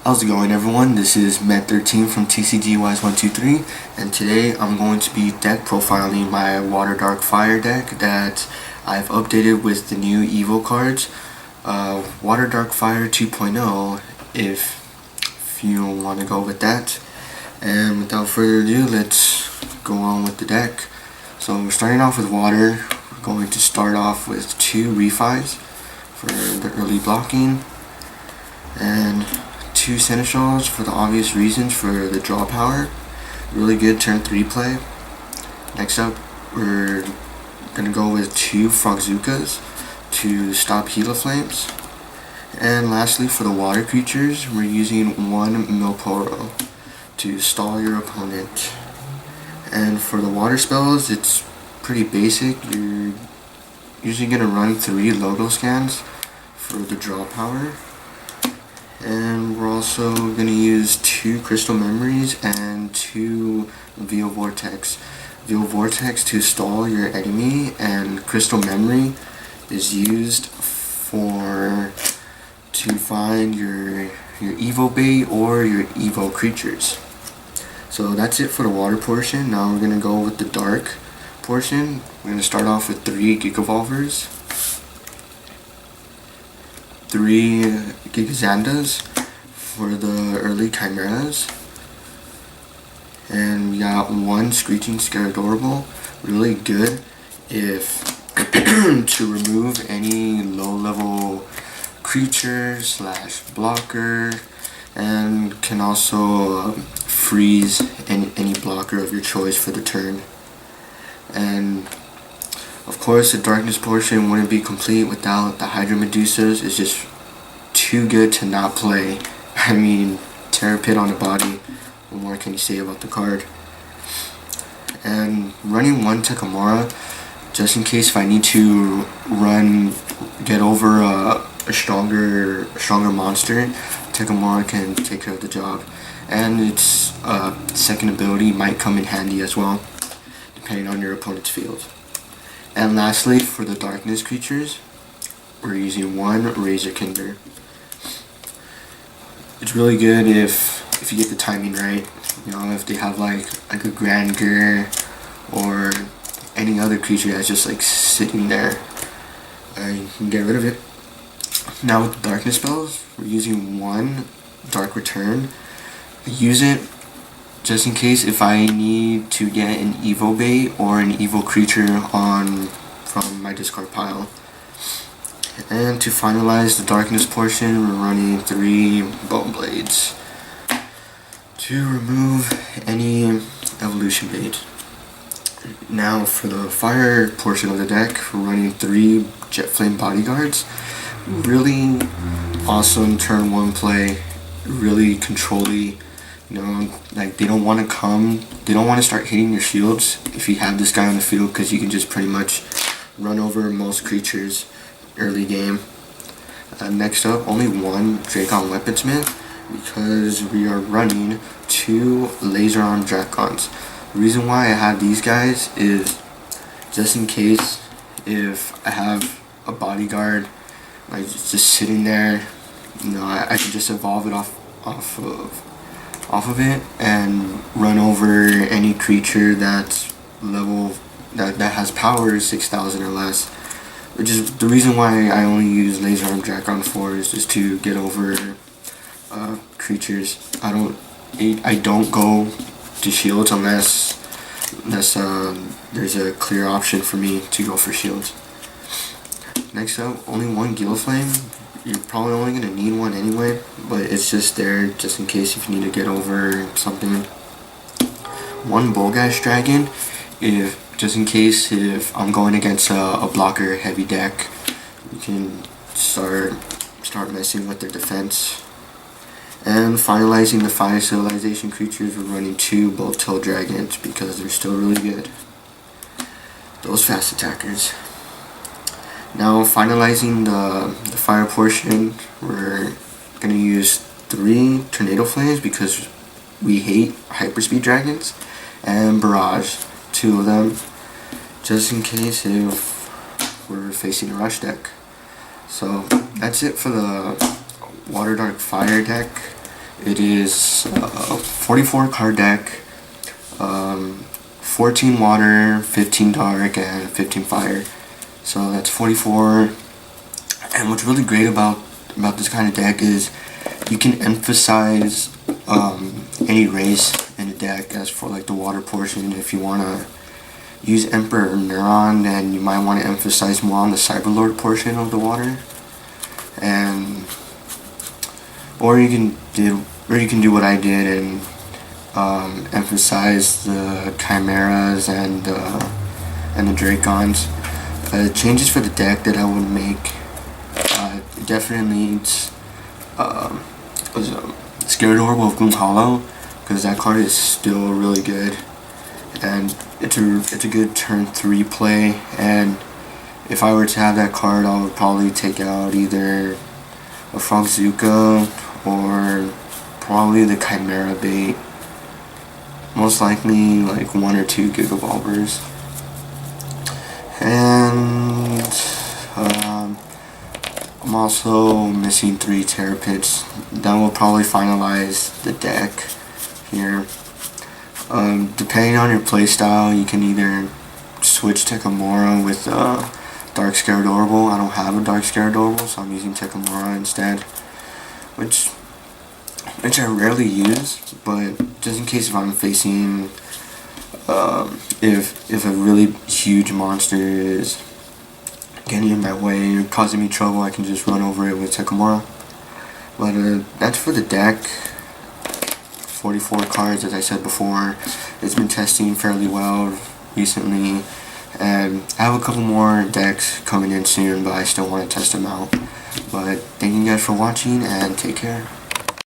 How's it going, everyone? This is Med13 from TCGWise123, and today I'm going to be deck profiling my Water Dark Fire deck that I've updated with the new Evo cards. Water Dark Fire 2.0 if you want to go with that. And without further ado, let's go on with the deck. So we're starting off with water. We're going to start off with 2 Reef Eyes for the early blocking, and 2 Seneschals for the obvious reasons for the draw power. Really good turn 3 play. Next up, we're going to go with 2 Frogzookas to stop Gilaflames. And lastly, for the water creatures, we're using 1 Milporo to stall your opponent. And for the water spells, it's pretty basic. You're usually going to run 3 logo scans for the draw power. And we're also going to use 2 Crystal Memories and 2 Veil Vortex. Veil Vortex to stall your enemy, and Crystal Memory is used to find your Evo bait or your Evo creatures. So that's it for the water portion. Now we're going to go with the dark portion. We're going to start off with 3 Gigabolvers, 3 Gigazandas for the early chimeras, and we got 1 Screeching Scaradorable. Really good if to remove any low level creature / blocker, and can also freeze any blocker of your choice for the turn. And of course, the darkness portion wouldn't be complete without the Hydra Medusas. It's just too good to not play. I mean, Terror Pit on the body. What more can you say about the card? And running 1 Tekamora, just in case if I need to get over a stronger monster, Tekamora can take care of the job. And its second ability might come in handy as well, depending on your opponent's field. And lastly, for the darkness creatures, we're using 1 Razorkinder. It's really good if you get the timing right. You know, if they have like a Grand Gur or any other creature that's just like sitting there, you can get rid of it. Now with the darkness spells, we're using 1 Dark Return. I use it just in case if I need to get an Evo bait or an Evo creature from my discard pile. And to finalize the darkness portion, we're running 3 Bone Blades to remove any evolution bait. Now for the fire portion of the deck, we're running 3 Jetflame Bodyguards. Really awesome turn 1 play, really control-y. You know, like they don't want to start hitting your shields if you have this guy on the field, because you can just pretty much run over most creatures early game. Next up, only 1 Drakon Weaponsmith, because we are running 2 Laser-Arm Drakons. The reason why I have these guys is just in case if I have a bodyguard like just sitting there, you know, I can just evolve it off of it and run over any creature that's level that has power 6,000 or less. Which is the reason why I only use Laser-Arm Drakon for, is just to get over creatures. I don't go to shields unless there's a clear option for me to go for shields. Next up, only 1 Gilaflame. You're probably only going to need 1 anyway, but it's just there just in case if you need to get over something. 1 Bolgash Dragon, just in case if I'm going against a blocker heavy deck, you can start messing with their defense. And finalizing the fire civilization creatures, we're running 2 Bolt-tailed Dragons because they're still really good. Those fast attackers. Now finalizing the fire portion, we're going to use 3 Tornado Flames because we hate hyperspeed dragons, and Barrage, 2 of them, just in case if we're facing a rush deck. So that's it for the Water Dark Fire deck. It is a 44 card deck, 14 water, 15 dark, and 15 fire. So that's 44. And what's really great about this kind of deck is you can emphasize any race in a deck as for like the water portion. If you want to use Emperor or Neuron, then you might want to emphasize more on the Cyberlord portion of the water. And or you can do what I did and emphasize the Chimeras and the Drakons. Changes for the deck that I would make, definitely needs Scaradorable of Gloom Hollow, because that card is still really good, and it's a good turn 3 play. And if I were to have that card, I would probably take out either a Frogzooka or probably the Chimera bait. Most likely like 1 or 2 Gigabolvers. And I'm also missing 3 Terrapits. That will probably finalize the deck here. Depending on your playstyle, you can either switch Tekamora with Dark Scaradorable. I don't have a Dark Scaradorable, so I'm using Tekamora instead, which I rarely use, but just in case if I'm facing if a really huge monster is getting in my way or causing me trouble, I can just run over it with Tekamora. But that's for the deck. 44 cards, as I said before. It's been testing fairly well recently, and I have a couple more decks coming in soon, but I still want to test them out. But thank you guys for watching, and take care.